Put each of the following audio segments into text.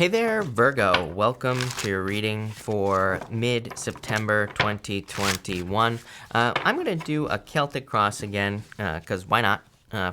Hey there, Virgo. Welcome to your reading for mid-September 2021. I'm going to do a Celtic cross again, because why not,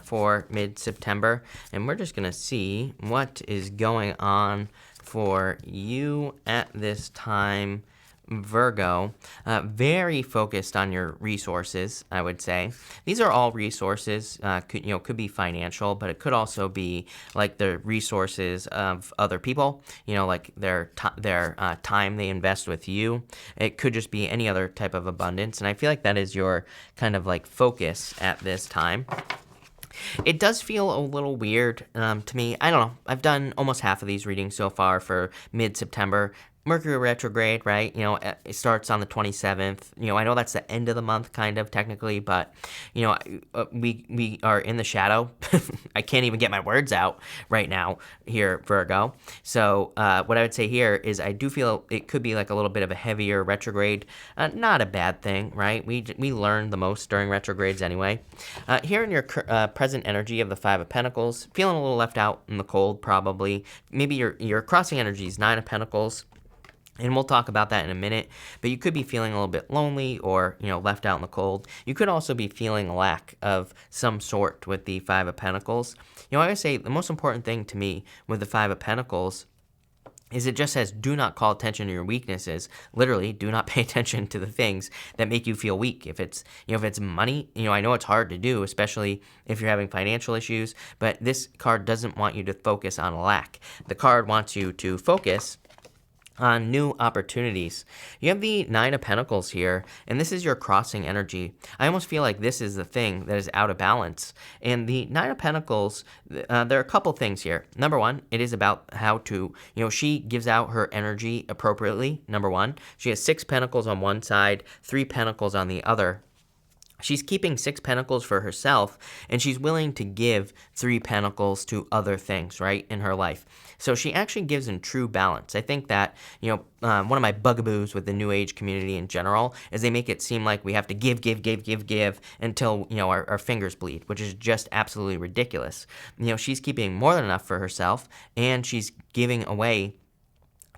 for mid-September. And we're just going to see what is going on for you at this time, Virgo. Very focused on your resources, I would say. These are all resources, could be financial, but it could also be like the resources of other people, like their time they invest with you. It could just be any other type of abundance. And I feel like that is your kind of like focus at this time. It does feel a little weird to me. I don't know. I've done almost half of these readings so far for mid-September. Mercury retrograde, right? It starts on the 27th. I know that's the end of the month, kind of technically, but we are in the shadow. I can't even get my words out right now here, Virgo. So what I would say here is I do feel it could be like a little bit of a heavier retrograde. Not a bad thing, right? We learn the most during retrogrades anyway. Here in your present energy of the Five of Pentacles, feeling a little left out in the cold, probably. Maybe your crossing energy is Nine of Pentacles. And we'll talk about that in a minute, but you could be feeling a little bit lonely or, left out in the cold. You could also be feeling a lack of some sort with the Five of Pentacles. I always say the most important thing to me with the Five of Pentacles is it just says, do not call attention to your weaknesses. Literally, do not pay attention to the things that make you feel weak. If it's money, I know it's hard to do, especially if you're having financial issues, but this card doesn't want you to focus on lack. The card wants you to focus on new opportunities. You have the Nine of Pentacles here, and this is your crossing energy. I almost feel like this is the thing that is out of balance. And the Nine of Pentacles, there are a couple things here. Number one, it is about how to, she gives out her energy appropriately, number one. She has 6 pentacles on one side, 3 pentacles on the other. She's keeping 6 pentacles for herself, and she's willing to give 3 pentacles to other things, right, in her life. So she actually gives in true balance. I think that, one of my bugaboos with the New Age community in general is they make it seem like we have to give until, our fingers bleed, which is just absolutely ridiculous. She's keeping more than enough for herself, and she's giving away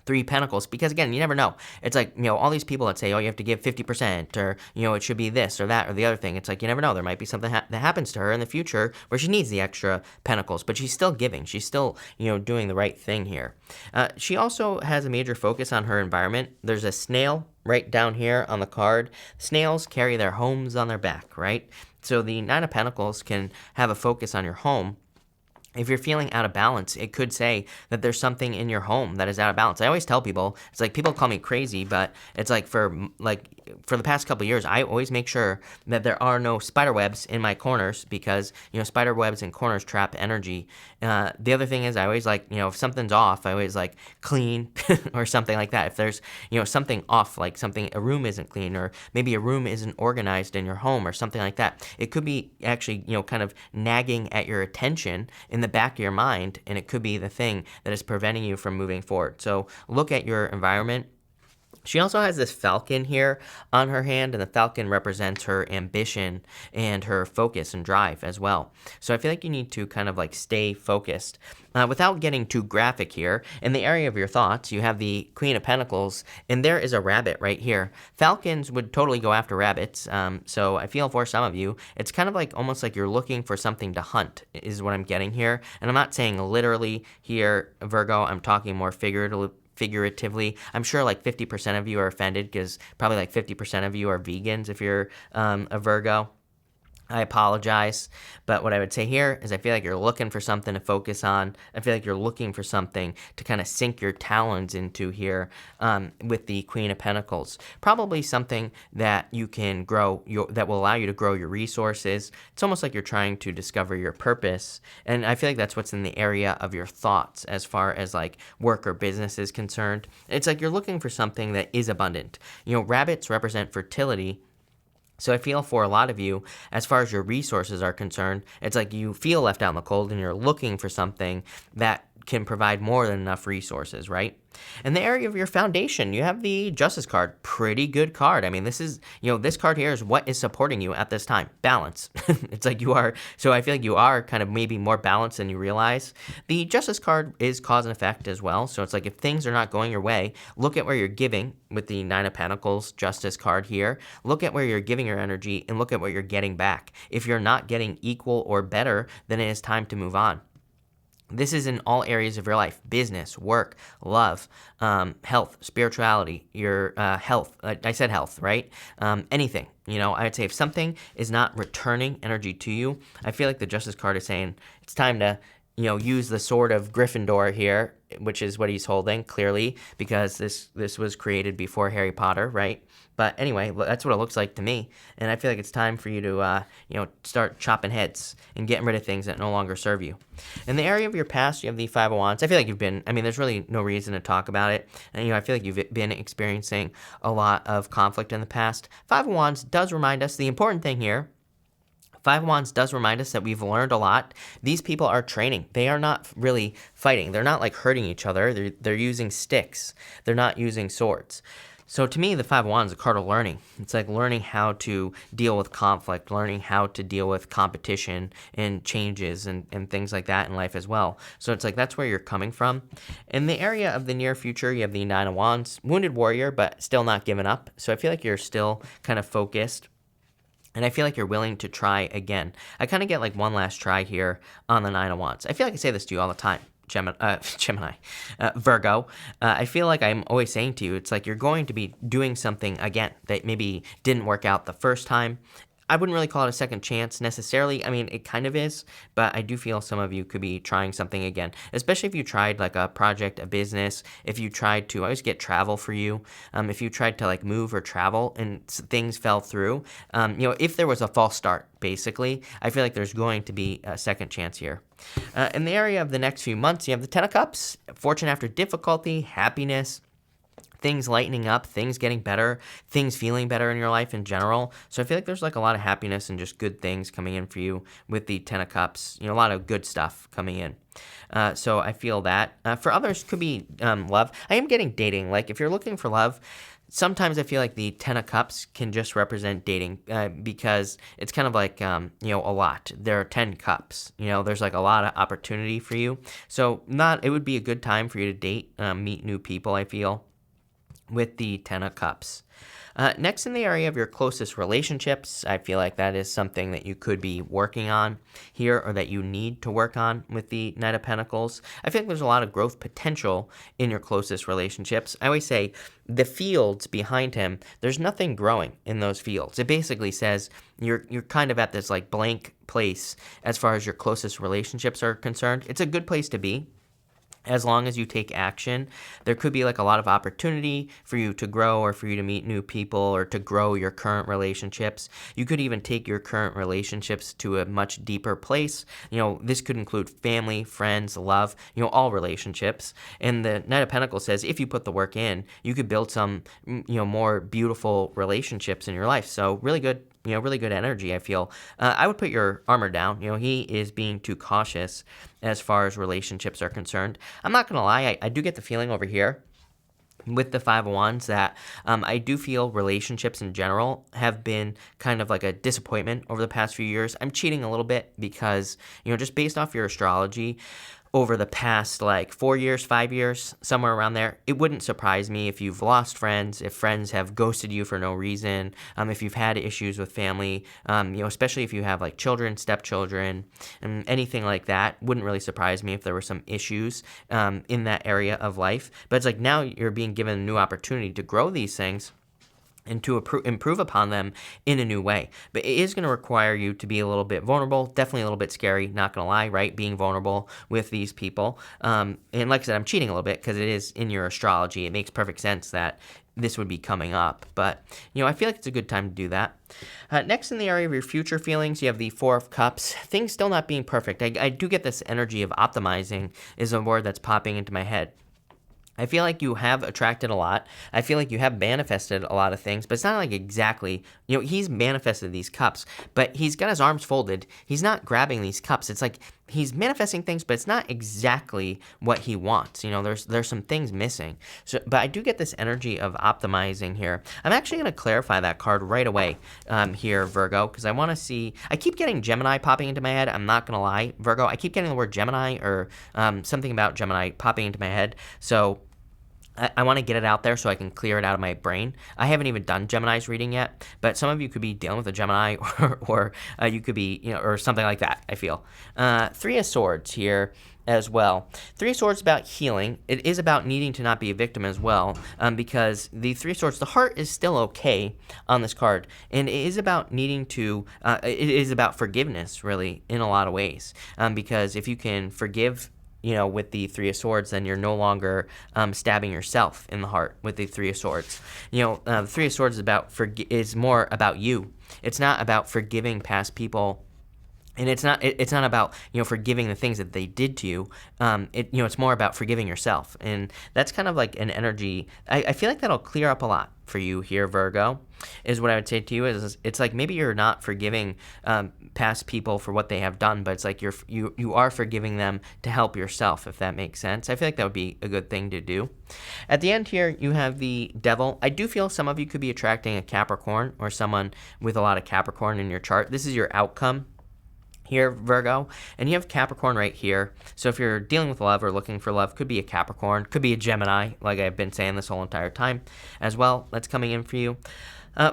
3 pentacles, because again, you never know. It's like, all these people that say, oh, you have to give 50%, or, it should be this or that or the other thing. It's like, you never know. There might be something that happens to her in the future where she needs the extra pentacles, but she's still giving. She's still, doing the right thing here. She also has a major focus on her environment. There's a snail right down here on the card. Snails carry their homes on their back, right? So the Nine of Pentacles can have a focus on your home. If you're feeling out of balance, it could say that there's something in your home that is out of balance. I always tell people, it's like people call me crazy, but it's like for the past couple of years, I always make sure that there are no spider webs in my corners because, spider webs and corners trap energy. The other thing is I always if something's off, I always clean or something like that. If there's, something off, like a room isn't clean or maybe a room isn't organized in your home or something like that, it could be actually, kind of nagging at your attention in the back of your mind, and it could be the thing that is preventing you from moving forward. So look at your environment. She also has this falcon here on her hand, and the falcon represents her ambition and her focus and drive as well. So I feel like you need to kind of stay focused. Without getting too graphic here, in the area of your thoughts, you have the Queen of Pentacles, and there is a rabbit right here. Falcons would totally go after rabbits, so I feel for some of you, it's kind of almost like you're looking for something to hunt, is what I'm getting here. And I'm not saying literally here, Virgo, I'm talking more figuratively. I'm sure 50% of you are offended because probably 50% of you are vegans if you're a Virgo. I apologize, but what I would say here is I feel like you're looking for something to focus on. I feel like you're looking for something to kind of sink your talons into here with the Queen of Pentacles. Probably something that you can grow, that will allow you to grow your resources. It's almost like you're trying to discover your purpose, and I feel like that's what's in the area of your thoughts as far as work or business is concerned. It's like you're looking for something that is abundant. Rabbits represent fertility. So I feel for a lot of you, as far as your resources are concerned, it's like you feel left out in the cold and you're looking for something that can provide more than enough resources, right? In the area of your foundation, you have the Justice card. Pretty good card. I mean, this is, this card here is what is supporting you at this time. Balance. It's like you are, so I feel like you are kind of maybe more balanced than you realize. The Justice card is cause and effect as well. So it's like if things are not going your way, look at where you're giving with the Nine of Pentacles Justice card here. Look at where you're giving your energy and look at what you're getting back. If you're not getting equal or better, then it is time to move on. This is in all areas of your life: business, work, love, health, spirituality, your health. I said health, right? Anything. I would say if something is not returning energy to you, I feel like the Justice card is saying it's time to, use the sword of Gryffindor here, which is what he's holding, clearly, because this was created before Harry Potter, right? But anyway, that's what it looks like to me. And I feel like it's time for you to, start chopping heads and getting rid of things that no longer serve you. In the area of your past, you have the Five of Wands. I feel like there's really no reason to talk about it. And, I feel like you've been experiencing a lot of conflict in the past. Five of Wands does remind us the important thing here. Five of Wands does remind us that we've learned a lot. These people are training. They are not really fighting. They're not like hurting each other. They're using sticks. They're not using swords. So to me, the Five of Wands is a card of learning. It's like learning how to deal with conflict, learning how to deal with competition and changes and things like that in life as well. So it's like that's where you're coming from. In the area of the near future, you have the Nine of Wands, wounded warrior, but still not giving up. So I feel like you're still kind of focused. And I feel like you're willing to try again. I kind of get like one last try here on the Nine of Wands. I feel like I say this to you all the time. Virgo. I feel like I'm always saying to you, it's like you're going to be doing something again that maybe didn't work out the first time. I wouldn't really call it a second chance necessarily. I mean, it kind of is, but I do feel some of you could be trying something again, especially if you tried like a project, a business, if you tried to, I always get travel for you. If you tried to like move or travel and things fell through, if there was a false start, basically, I feel like there's going to be a second chance here. In the area of the next few months, you have the Ten of Cups, fortune after difficulty, happiness, things lightening up, things getting better, things feeling better in your life in general. So I feel like there's like a lot of happiness and just good things coming in for you with the Ten of Cups. A lot of good stuff coming in. So I feel that. For others, could be love. I am getting dating. Like if you're looking for love, sometimes I feel like the Ten of Cups can just represent dating because it's kind of like, a lot. There are 10 cups. There's like a lot of opportunity for you. So it would be a good time for you to date, meet new people, I feel, with the Ten of Cups. Next, in the area of your closest relationships, I feel like that is something that you could be working on here or that you need to work on with the Knight of Pentacles. I feel like there's a lot of growth potential in your closest relationships. I always say the fields behind him, there's nothing growing in those fields. It basically says you're kind of at this like blank place as far as your closest relationships are concerned. It's a good place to be. As long as you take action, there could be like a lot of opportunity for you to grow or for you to meet new people or to grow your current relationships. You could even take your current relationships to a much deeper place. This could include family, friends, love, all relationships. And the Knight of Pentacles says if you put the work in, you could build some, more beautiful relationships in your life. So really good. Really good energy, I feel. I would put your armor down. He is being too cautious as far as relationships are concerned. I'm not going to lie. I do get the feeling over here with the Five of Wands that I do feel relationships in general have been kind of like a disappointment over the past few years. I'm cheating a little bit because, just based off your astrology, over the past like 4 years, 5 years, somewhere around there, it wouldn't surprise me if you've lost friends, if friends have ghosted you for no reason, if you've had issues with family, especially if you have like children, stepchildren, and anything like that. Wouldn't really surprise me if there were some issues in that area of life. But it's like now you're being given a new opportunity to grow these things and to improve upon them in a new way. But it is going to require you to be a little bit vulnerable, definitely a little bit scary, not going to lie, right? Being vulnerable with these people. And like I said, I'm cheating a little bit because it is in your astrology. It makes perfect sense that this would be coming up. But, I feel like it's a good time to do that. Next, in the area of your future feelings, you have the Four of Cups. Things still not being perfect. I do get this energy of optimizing is a word that's popping into my head. I feel like you have attracted a lot. I feel like you have manifested a lot of things, but it's not like exactly, he's manifested these cups, but he's got his arms folded. He's not grabbing these cups. It's like he's manifesting things, but it's not exactly what he wants. There's some things missing. So, but I do get this energy of optimizing here. I'm actually going to clarify that card right away here, Virgo, because I want to see. I keep getting Gemini popping into my head. I'm not going to lie, Virgo. I keep getting the word Gemini or something about Gemini popping into my head. So I want to get it out there so I can clear it out of my brain. I haven't even done Gemini's reading yet, but some of you could be dealing with a Gemini or you could be, or something like that, I feel. Three of Swords here as well. Three of Swords about healing. It is about needing to not be a victim as well, because the Three of Swords, the heart is still okay on this card, and it is about needing to, it is about forgiveness, really, in a lot of ways, because if you can forgive with the Three of Swords, then you're no longer stabbing yourself in the heart with the Three of Swords. The Three of Swords is more about you. It's not about forgiving past people. And it's not about, forgiving the things that they did to you. It's more about forgiving yourself. And that's kind of like an energy. I feel like that'll clear up a lot for you here, Virgo, is what I would say to you. Is it's like maybe you're not forgiving past people for what they have done, but it's like you are forgiving them to help yourself, if that makes sense. I feel like that would be a good thing to do. At the end here, you have the Devil. I do feel some of you could be attracting a Capricorn or someone with a lot of Capricorn in your chart. This is your outcome here, Virgo, and you have Capricorn right here. So if you're dealing with love or looking for love, could be a Capricorn, could be a Gemini, like I've been saying this whole entire time as well. That's coming in for you.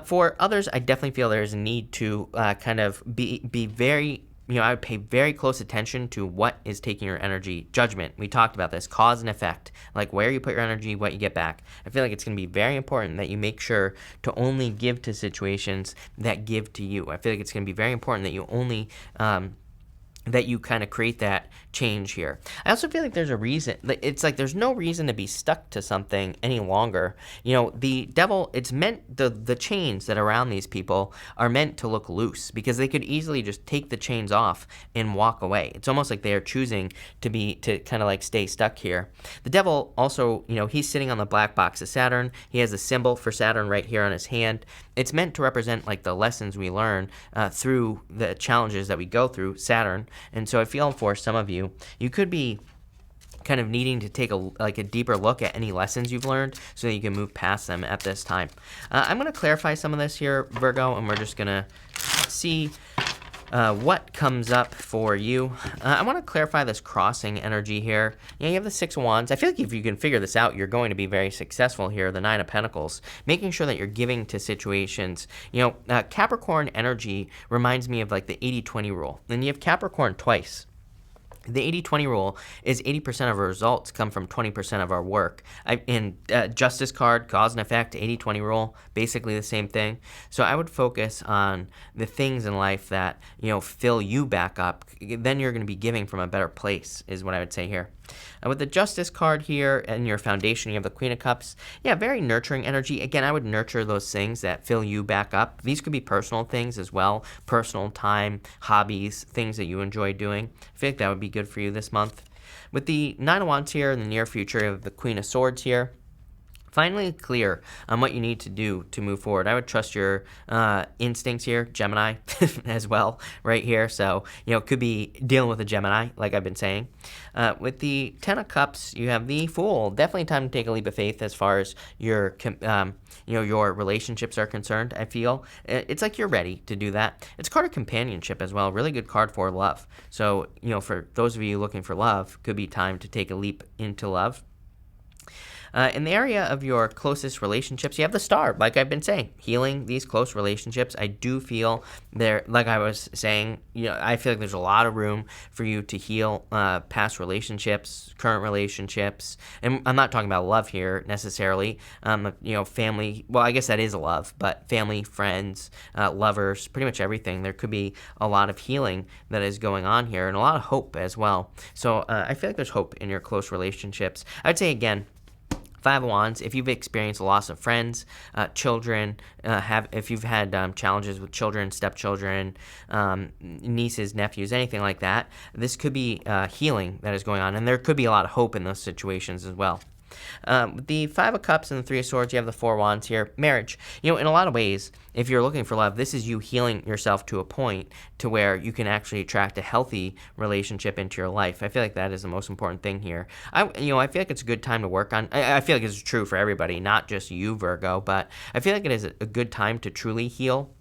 For others, I definitely feel there's a need to kind of be very, I would pay very close attention to what is taking your energy. Judgment, we talked about this, cause and effect, like where you put your energy, what you get back. I feel like it's going to be very important that you make sure to only give to situations that give to you. I feel like it's going to be very important that you only that you kind of create that change here. I also feel like there's a reason. It's like there's no reason to be stuck to something any longer. The Devil, it's meant, the chains that are around these people are meant to look loose because they could easily just take the chains off and walk away. It's almost like they are choosing to kind of like stay stuck here. The Devil also, he's sitting on the black box of Saturn. He has a symbol for Saturn right here on his hand. It's meant to represent like the lessons we learn through the challenges that we go through, Saturn. And so I feel for some of you, you could be kind of needing to take a deeper look at any lessons you've learned so that you can move past them at this time. I'm going to clarify some of this here, Virgo, and we're just going to see what comes up for you. I want to clarify this crossing energy here. You have the Six of Wands. I feel like if you can figure this out, you're going to be very successful here. The Nine of Pentacles, making sure that you're giving to situations. Capricorn energy reminds me of like the 80-20 rule. And you have Capricorn twice. The 80-20 rule is 80% of our results come from 20% of our work. In Justice card, cause and effect, 80-20 rule, basically the same thing. So I would focus on the things in life that, fill you back up. Then you're going to be giving from a better place, is what I would say here. With the Justice card here and your foundation, you have the Queen of Cups. Yeah, very nurturing energy. Again, I would nurture those things that fill you back up. These could be personal things as well, personal time, hobbies, things that you enjoy doing. I feel like that would be good for you this month. With the Nine of Wands here in the near future, you have the Queen of Swords here. Finally clear on what you need to do to move forward. I would trust your instincts here, Gemini, as well, right here. So, could be dealing with a Gemini, like I've been saying. With the Ten of Cups, you have the Fool. Definitely time to take a leap of faith as far as your relationships are concerned, I feel. It's like you're ready to do that. It's a card of companionship as well. Really good card for love. So, for those of you looking for love, could be time to take a leap into love. In the area of your closest relationships, you have the Star, like I've been saying, healing these close relationships. I do feel there, like I was saying, I feel like there's a lot of room for you to heal past relationships, current relationships, and I'm not talking about love here necessarily. Family. Well, I guess that is love, but family, friends, lovers, pretty much everything. There could be a lot of healing that is going on here, and a lot of hope as well. So I feel like there's hope in your close relationships. I would say again, Five of Wands, if you've experienced a loss of friends, children, if you've had challenges with children, stepchildren, nieces, nephews, anything like that, this could be healing that is going on, and there could be a lot of hope in those situations as well. The Five of Cups and the Three of Swords, you have the Four of Wands here. Marriage. In a lot of ways, if you're looking for love, this is you healing yourself to a point to where you can actually attract a healthy relationship into your life. I feel like that is the most important thing here. I feel like it's a good time to work on. I feel like it's true for everybody, not just you, Virgo, but I feel like it is a good time to truly heal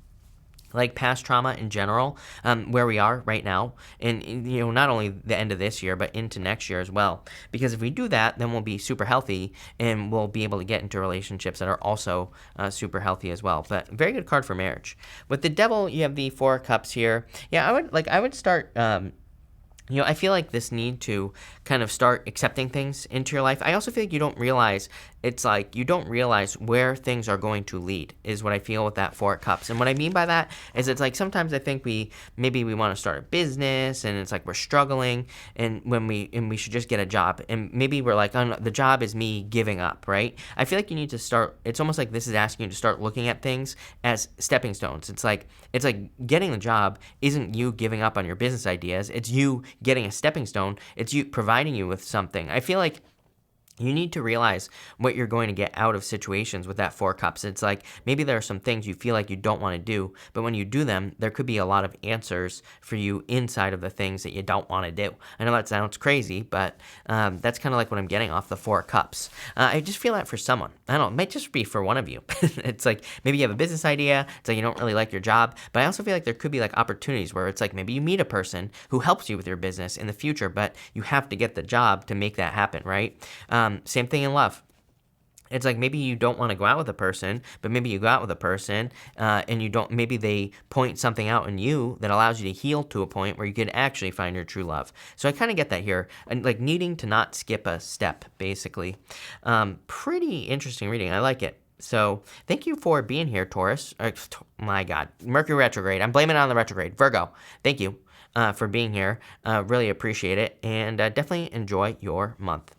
like past trauma in general, where we are right now, and not only the end of this year but into next year as well, because if we do that, then we'll be super healthy and we'll be able to get into relationships that are also super healthy as well. But very good card for marriage. With the Devil, you have the Four of Cups here. Yeah, I would start I feel like this need to kind of start accepting things into your life. I also feel like you don't realize where things are going to lead, is what I feel with that Four of Cups. And what I mean by that is it's like sometimes I think we want to start a business and it's like we're struggling and we should just get a job. And maybe we're like, oh, no, the job is me giving up, right? I feel like you need to start, it's almost like this is asking you to start looking at things as stepping stones. It's like getting the job isn't you giving up on your business ideas. It's you getting a stepping stone. It's you providing you with something. I feel like you need to realize what you're going to get out of situations with that Four Cups. It's like maybe there are some things you feel like you don't want to do, but when you do them, there could be a lot of answers for you inside of the things that you don't want to do. I know that sounds crazy, but that's kind of like what I'm getting off the Four Cups. I just feel that for someone. I don't know, it might just be for one of you. It's like maybe you have a business idea, it's like you don't really like your job, but I also feel like there could be like opportunities where it's like maybe you meet a person who helps you with your business in the future, but you have to get the job to make that happen, right? Same thing in love. It's like maybe you don't want to go out with a person, but maybe you go out with a person and you don't, maybe they point something out in you that allows you to heal to a point where you can actually find your true love. So I kind of get that here, and like needing to not skip a step, basically. Pretty interesting reading. I like it. So thank you for being here, Taurus. My God, Mercury retrograde. I'm blaming it on the retrograde. Virgo, thank you for being here. Really appreciate it, and definitely enjoy your month.